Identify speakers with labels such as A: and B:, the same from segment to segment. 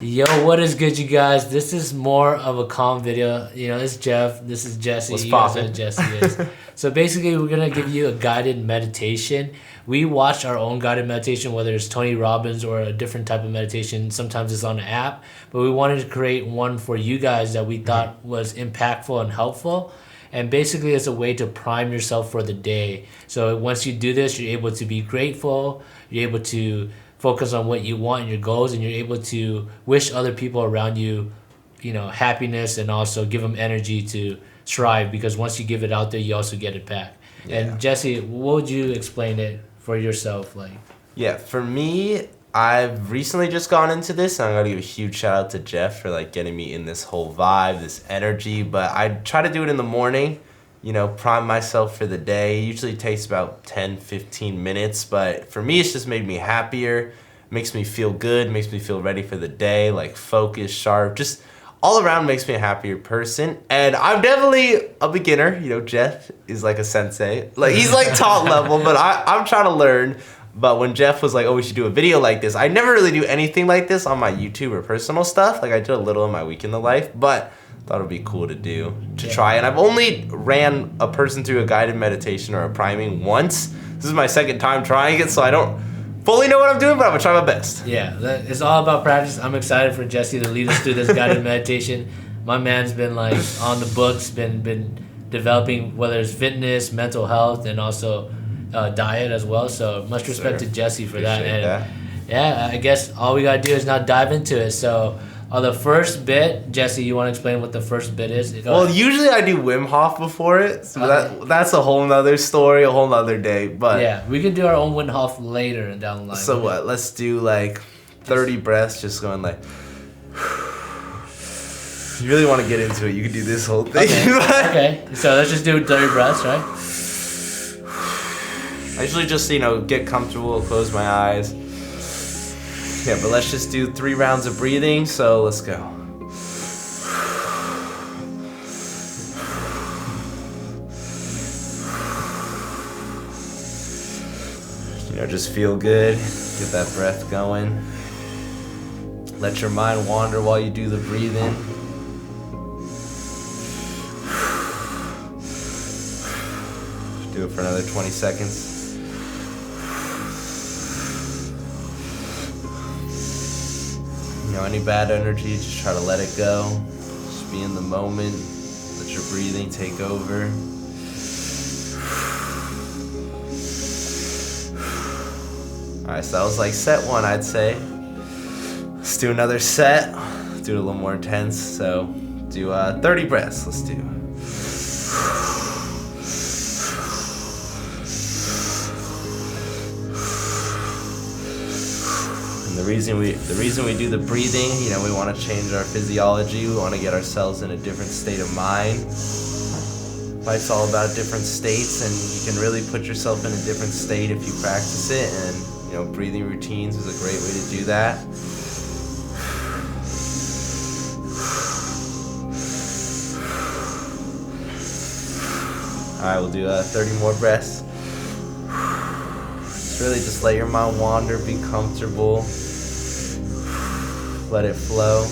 A: Yo, what is good, you guys? This is more of a calm video. It's Jeff. This is Jesse.
B: What's
A: You guys know
B: poppin'?
A: who Jesse is. So basically, we're gonna give you a guided meditation. We watch our own guided meditation, whether it's Tony Robbins or a different type of meditation. Sometimes it's on an app, but we wanted to create one for you guys that we thought was impactful and helpful. And basically, it's a way to prime yourself for the day. So once you do this, you're able to be grateful. You're able to focus on what you want and your goals, and you're able to wish other people around you, happiness, and also give them energy to strive, because once you give it out there, you also get it back.
B: Yeah.
A: And Jesse, what would you explain it for yourself like?
B: Yeah, for me, I've recently just gone into this, and I'm gonna give a huge shout out to Jeff for getting me in this whole vibe, this energy. But I try to do it in the morning, prime myself for the day. It usually takes about 10-15 minutes, but for me, it's just made me happier, makes me feel good, makes me feel ready for the day, focused, sharp, just all around makes me a happier person. And I'm definitely a beginner. Jeff is like a sensei. He's top level, but I'm trying to learn. But when Jeff was like, oh, we should do a video like this, I never really do anything like this on my YouTube or personal stuff. I did a little in my week in the life, but thought it would be cool to try. And I've only ran a person through a guided meditation or a priming once. This is my second time trying it, so I don't fully know what I'm doing, but I'm gonna try my best.
A: Yeah, it's all about practice. I'm excited for Jesse to lead us through this guided meditation. My man's been on the books, been developing, whether it's fitness, mental health, and also diet as well. So much respect to Jesse for that.
B: Appreciate that.
A: Yeah, I guess all we gotta do is now dive into it. So the first bit, Jesse, you want to explain what the first bit is?
B: Well, usually I do Wim Hof before it, so that's a whole nother story, a whole nother day. But
A: yeah, we can do our own Wim Hof later and down the line.
B: So what? Let's do 30 breaths, just going You really want to get into it? You can do this whole thing.
A: Okay. So let's just do 30 breaths, right?
B: I usually just get comfortable, close my eyes. Yeah, but let's just do 3 rounds of breathing, so let's go. Just feel good, get that breath going. Let your mind wander while you do the breathing. Do it for another 20 seconds. Any bad energy, just try to let it go. Just be in the moment. Let your breathing take over. Alright, so that was set 1, I'd say. Let's do another set. Do it a little more intense. So do 30 breaths. Let's do. The reason we do the breathing, we want to change our physiology. We want to get ourselves in a different state of mind. Life's all about different states, and you can really put yourself in a different state if you practice it. And breathing routines is a great way to do that. All right, we'll do 30 more breaths. Really just let your mind wander, be comfortable. Let it flow.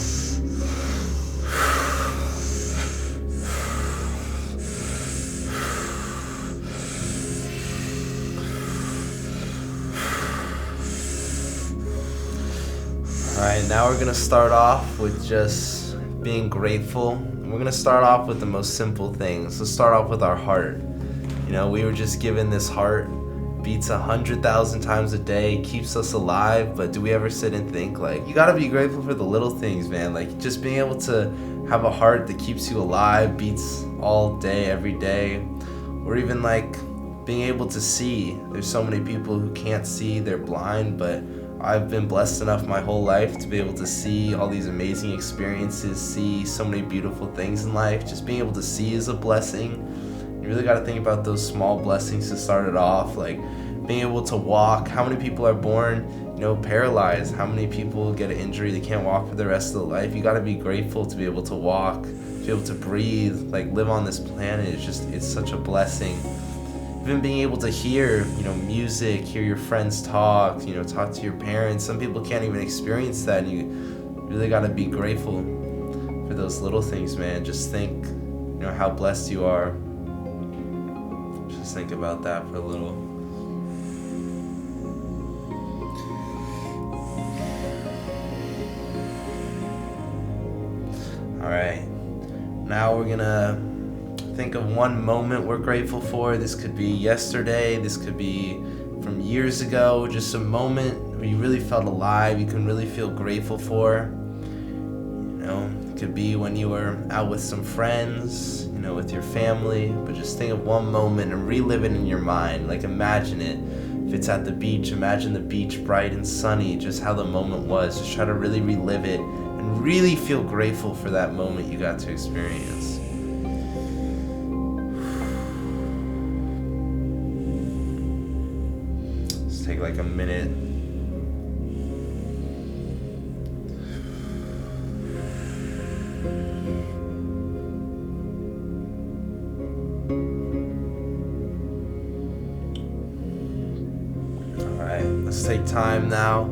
B: Alright, now we're gonna start off with just being grateful. And we're gonna start off with the most simple things. Let's start off with our heart. We were just given this heart. Beats 100,000 times a day, keeps us alive, but do we ever sit and think you gotta be grateful for the little things, man? Just being able to have a heart that keeps you alive, beats all day, every day, or even being able to see. There's so many people who can't see, they're blind, but I've been blessed enough my whole life to be able to see all these amazing experiences, see so many beautiful things in life. Just being able to see is a blessing. You really got to think about those small blessings to start it off, being able to walk. How many people are born, paralyzed? How many people get an injury, they can't walk for the rest of their life? You got to be grateful to be able to walk, to be able to breathe, live on this planet. It's such a blessing. Even being able to hear, music, hear your friends talk, talk to your parents. Some people can't even experience that, and really got to be grateful for those little things, man. Just think, how blessed you are. Just think about that for a little. All right. Now we're going to think of one moment we're grateful for. This could be yesterday. This could be from years ago. Just a moment where you really felt alive. You can really feel grateful for. It could be when you were out with some friends, with your family. But just think of one moment and relive it in your mind. Like imagine it. If it's at the beach, imagine the beach bright and sunny, just how the moment was. Just try to really relive it and really feel grateful for that moment you got to experience. Let's take like a minute. Let's take time now.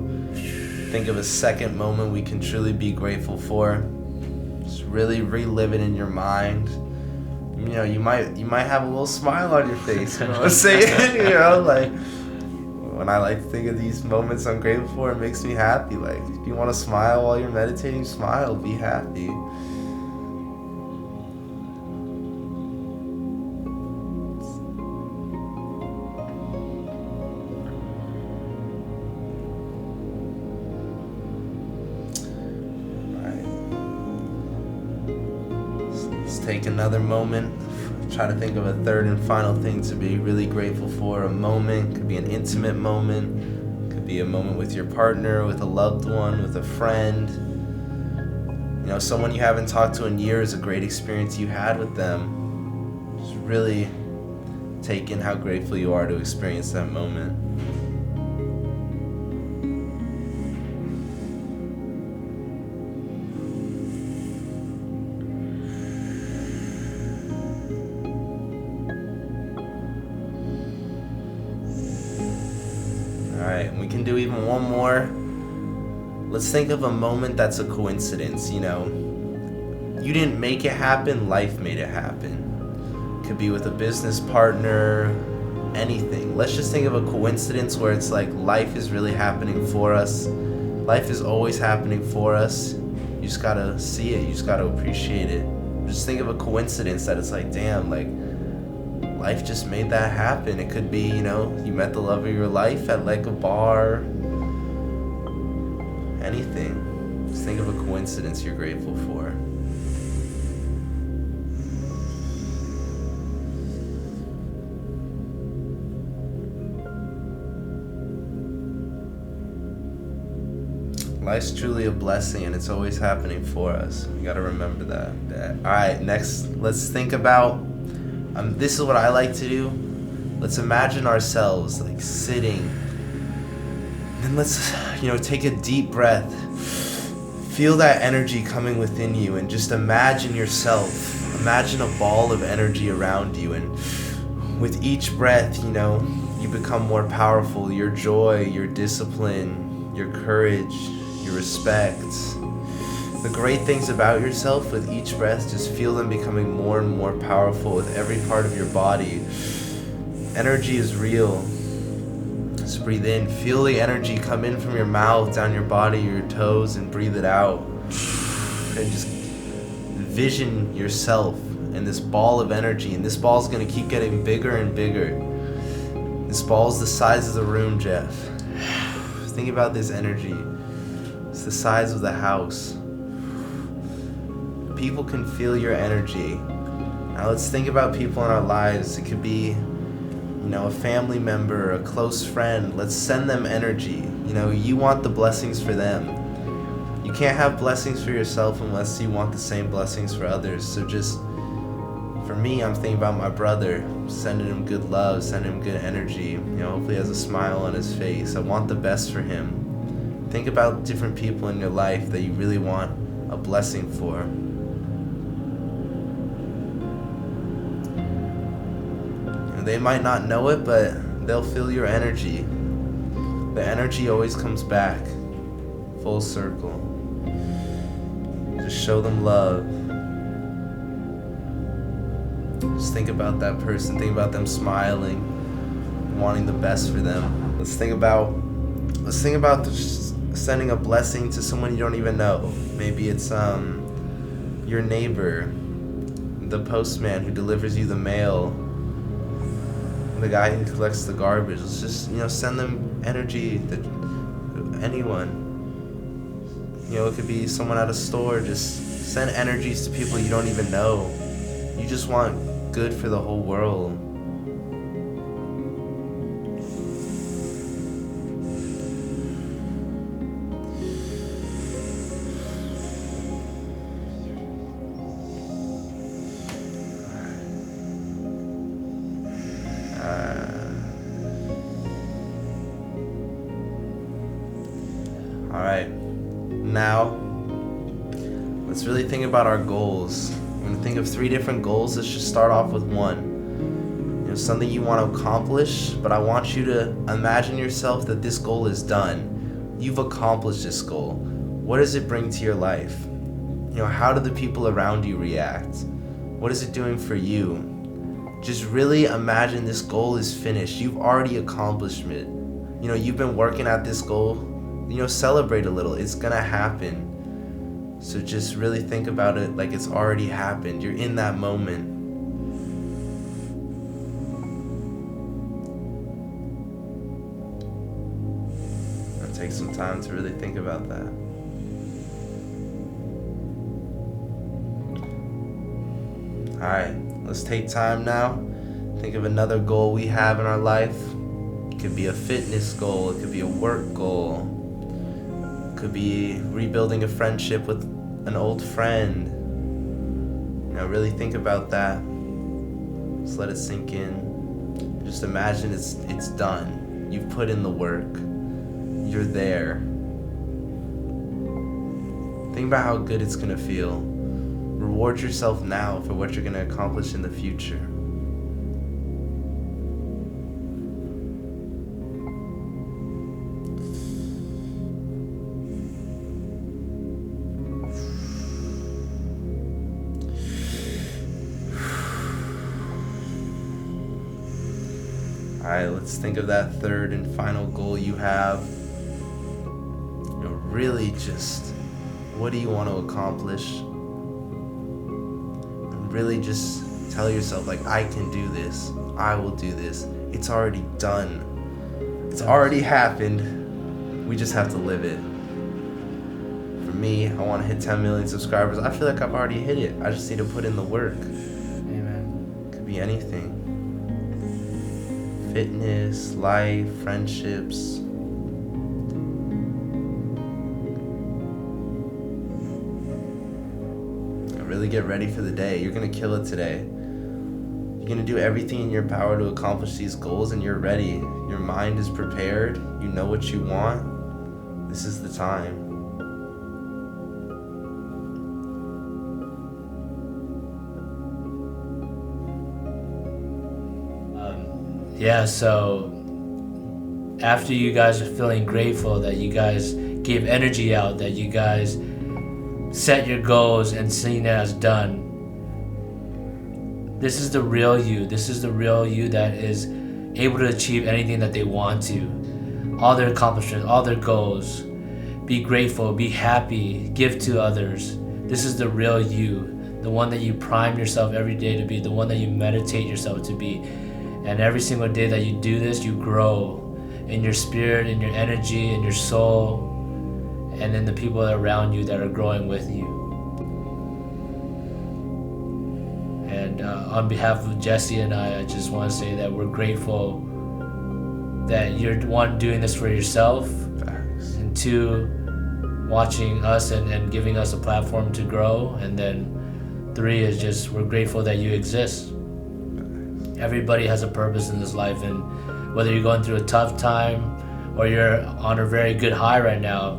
B: Think of a second moment we can truly be grateful for. Just really relive it in your mind. You might have a little smile on your face. You know what I'm saying? Like when I like to think of these moments I'm grateful for, it makes me happy. Like if you want to smile while you're meditating, smile, be happy. Take another moment. Try to think of a third and final thing to be really grateful for. A moment, could be an intimate moment, could be a moment with your partner, with a loved one, with a friend. Someone you haven't talked to in years, a great experience you had with them. Just really take in how grateful you are to experience that moment. Alright, we can do even one more. Let's think of a moment that's a coincidence, You didn't make it happen, life made it happen. Could be with a business partner, anything. Let's just think of a coincidence where it's like life is really happening for us. Life is always happening for us. You just gotta see it, you just gotta appreciate it. Just think of a coincidence that it's like, damn, like life just made that happen. It could be, you met the love of your life at like a bar. Anything. Just think of a coincidence you're grateful for. Life's truly a blessing and it's always happening for us. You gotta remember that. Alright, next, let's think about, this is what I like to do. Let's imagine ourselves like sitting. And let's, take a deep breath. Feel that energy coming within you and just imagine yourself. Imagine a ball of energy around you, and with each breath, you become more powerful. Your joy, your discipline, your courage, your respect. The great things about yourself with each breath, just feel them becoming more and more powerful with every part of your body. Energy is real. Just breathe in, feel the energy come in from your mouth, down your body, your toes, and breathe it out. And just vision yourself in this ball of energy, and this ball is going to keep getting bigger and bigger. This ball is the size of the room, Jeff. Think about this energy. It's the size of the house. People can feel your energy. Now let's think about people in our lives. It could be a family member, a close friend. Let's send them energy. You want the blessings for them. You can't have blessings for yourself unless you want the same blessings for others. So just, for me, I'm thinking about my brother, sending him good love, sending him good energy. Hopefully he has a smile on his face. I want the best for him. Think about different people in your life that you really want a blessing for. They might not know it, but they'll feel your energy. The energy always comes back, full circle. Just show them love. Just think about that person. Think about them smiling, wanting the best for them. Let's think about just sending a blessing to someone you don't even know. Maybe it's your neighbor, the postman who delivers you the mail, the guy who collects the garbage. Let's just, send them energy. Anyone. It could be someone at a store. Just send energies to people you don't even know. You just want good for the whole world. All right. Now, let's really think about our goals. I'm going to think of 3 different goals. Let's just start off with one. Something you want to accomplish, but I want you to imagine yourself that this goal is done. You've accomplished this goal. What does it bring to your life? How do the people around you react? What is it doing for you? Just really imagine this goal is finished. You've already accomplished it. You've been working at this goal. Celebrate a little. It's gonna happen. So just really think about it like it's already happened. You're in that moment. It'll take some time to really think about that. Alright, let's take time now. Think of another goal we have in our life. It could be a fitness goal. It could be a work goal. Could be rebuilding a friendship with an old friend. Really think about that. Just let it sink in. Just imagine it's done. You've put in the work. You're there. Think about how good it's gonna feel. Reward yourself now for what you're gonna accomplish in the future. Alright, let's think of that third and final goal you have. Really just, what do you want to accomplish? And really just tell yourself, I can do this. I will do this. It's already done. It's already happened. We just have to live it. For me, I want to hit 10 million subscribers. I feel like I've already hit it. I just need to put in the work.
A: Amen.
B: Could be anything. Fitness, life, friendships. Really get ready for the day. You're gonna kill it today. You're gonna do everything in your power to accomplish these goals, and you're ready. Your mind is prepared. You know what you want. This is the time.
A: So after you guys are feeling grateful that you guys gave energy out, that you guys set your goals and seen it as done, this is the real you. This is the real you that is able to achieve anything that they want to. All their accomplishments, all their goals. Be grateful, be happy, give to others. This is the real you, the one that you prime yourself every day to be, the one that you meditate yourself to be. And every single day that you do this, you grow in your spirit, in your energy, in your soul, and in the people around you that are growing with you. And on behalf of Jesse and I just want to say that we're grateful that you're, one, doing this for yourself, and 2, watching us and giving us a platform to grow, and then 3 is just we're grateful that you exist. Everybody has a purpose in this life, and whether you're going through a tough time or you're on a very good high right now,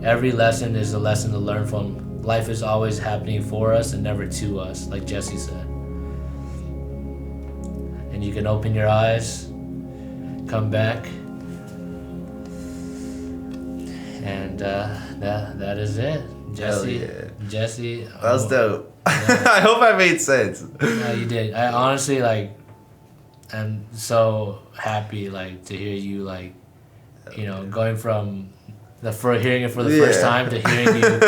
A: every lesson is a lesson to learn from. Life is always happening for us and never to us, like Jesse said. And you can open your eyes, come back, and that is it. Jesse.
B: Hell yeah.
A: Jesse.
B: That was dope. I hope I made sense.
A: No, you did. I honestly like. I'm so happy like to hear you like, going from hearing it for the first time to hearing you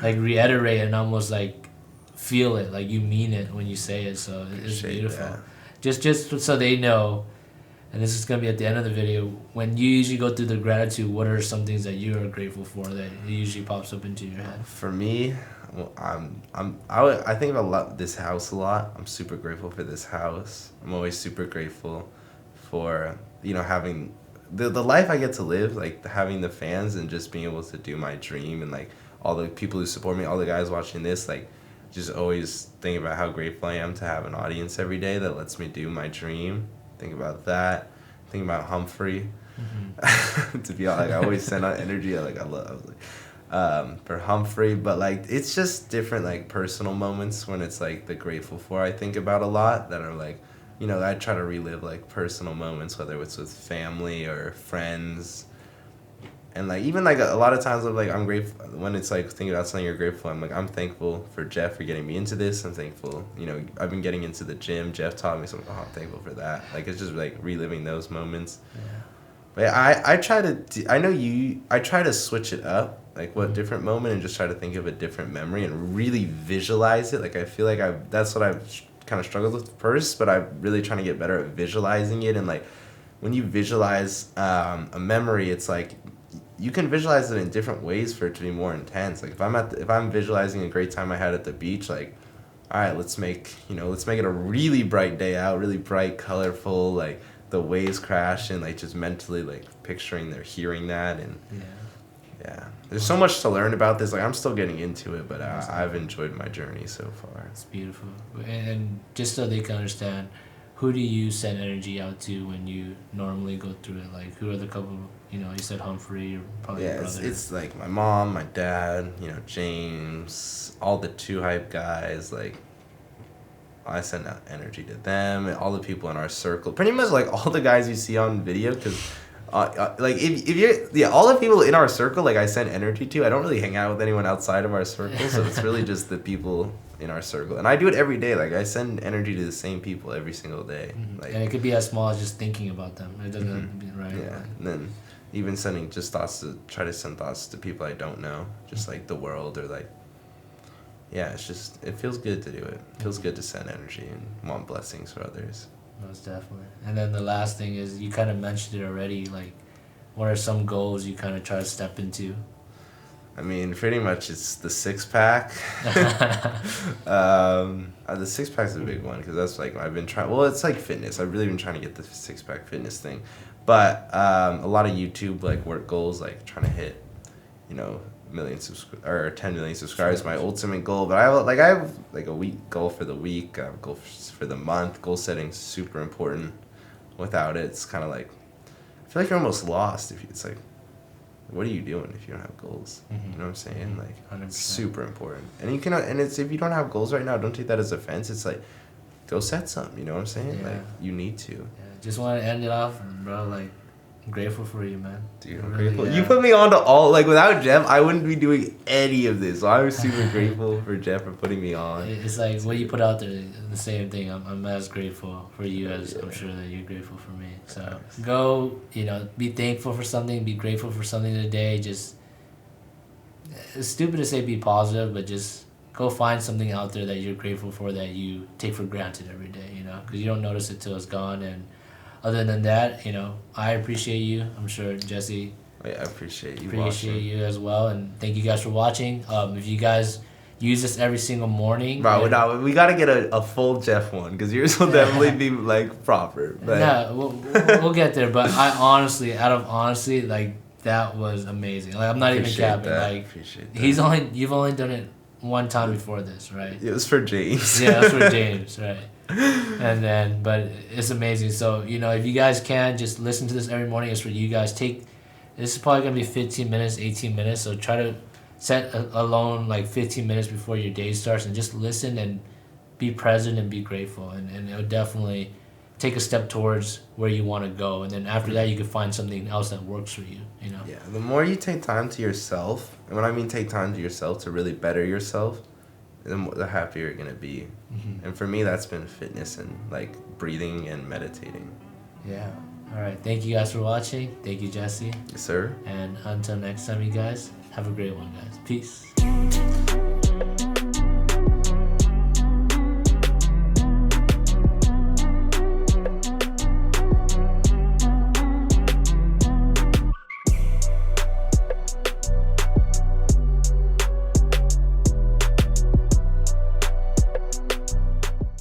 A: like reiterate and almost like feel it, like you mean it when you say it. So it's beautiful.
B: That.
A: Just so they know, and this is gonna be at the end of the video. When you usually go through the gratitude, what are some things that you are grateful for that usually pops up into your head?
B: For me, well, I think about this house a lot. I'm super grateful for this house. I'm always super grateful for having the life I get to live, like having the fans and just being able to do my dream, and like all the people who support me, all the guys watching this, like just always think about how grateful I am to have an audience every day that lets me do my dream. Think about that. Think about Humphrey. Mm-hmm. To be honest, like, I always send out energy. I was like, for Humphrey, but like it's just different like personal moments when it's like the grateful for I think about a lot that are like, I try to relive like personal moments, whether it's with family or friends. And like even like a lot of times I'm grateful when it's like thinking about something you're grateful. I'm thankful for Jeff for getting me into this. I'm thankful, I've been getting into the gym. Jeff taught me something. I'm thankful for that. Like it's just like reliving those moments. Yeah. But I try to I try to switch it up, like what different moment, and just try to think of a different memory and really visualize it. Like I feel like that's what I've kind of struggled with first, but I'm really trying to get better at visualizing it. And like when you visualize a memory, it's like you can visualize it in different ways for it to be more intense. Like if I'm visualizing a great time I had at the beach, like, all right, let's make it a really bright day out, really bright, colorful, like the waves crash, and like just mentally like picturing hearing that. And yeah, there's so much to learn about this. Like I'm still getting into it, but I've enjoyed my journey so far.
A: It's beautiful. And just so they can understand, who do you send energy out to when you normally go through it? Like who are the couple, you said Humphrey or probably your brother.
B: It's like my mom, my dad, James, all the Too Hype guys. Like I send out energy to them, and all the people in our circle. Pretty much like all the guys you see on video, because like if you're all the people in our circle, like I send energy to. I don't really hang out with anyone outside of our circle, so it's really just the people in our circle. And I do it every day. Like I send energy to the same people every single day.
A: Mm-hmm.
B: Like,
A: and it could be as small as just thinking about them. It doesn't have to be right.
B: Yeah, and then even sending just try to send thoughts to people I don't know, just like the world, or like, yeah, it feels good to do it. It feels good to send energy and want blessings for others.
A: Most definitely. And then the last thing is, you kind of mentioned it already, like what are some goals you kind of try to step into?
B: I mean, pretty much it's the 6-pack. The 6-pack's a big one, because that's like I've been trying. Well, it's like fitness. I've really been trying to get the 6-pack fitness thing, but a lot of YouTube like work goals, like trying to hit, 10 million subscribers. My ultimate goal, but I have like a week goal for the week, goal for the month. Goal setting is super important. Without it, it's kind of like I feel like you're almost lost if it's like, what are you doing if you don't have goals? Mm-hmm. You know what I'm saying? Like 100%. It's super important. And you cannot. And it's if you don't have goals right now, don't take that as offense. It's like, go set some. You know what I'm saying? Yeah. Like you need to.
A: Yeah. Just want to end it off, bro. Like, I'm grateful for you, man.
B: Dude, I'm grateful. You put me on to all. Like without Jeff, I wouldn't be doing any of this. So I was super grateful for Jeff for putting me on.
A: It's like what you put out there, the same thing. I'm as grateful for you as I'm sure that you're grateful for me. So go, be thankful for something, be grateful for something today. Just, it's stupid to say be positive, but just go find something out there that you're grateful for that you take for granted every day, because you don't notice it till it's gone. And other than that, I appreciate you. I'm sure Jesse.
B: I appreciate you.
A: Appreciate you as well, and thank you guys for watching. If you guys use this every single morning,
B: bro, we gotta get a full Jeff one, because yours will definitely be like proper. But.
A: Yeah, we'll get there. But honestly, like that was amazing. Like I'm not even capping. Like you've only done it one time before this, right?
B: It was for James.
A: Yeah, it was for James, right? But it's amazing. So if you guys can just listen to this every morning, it's for you guys. This is probably gonna be 15 minutes, 18 minutes. So try to set alone like 15 minutes before your day starts, and just listen and be present and be grateful, and it'll definitely take a step towards where you want to go, and then after that you can find something else that works for you, you know.
B: Yeah, the more you take time to yourself, and when I mean take time to yourself to really better yourself, the happier you're gonna be. And for me, that's been fitness and like breathing and meditating.
A: Yeah. All right, thank you guys for watching. Thank you, Jesse.
B: Yes, sir.
A: And until next time, you guys, have a great one, guys. Peace.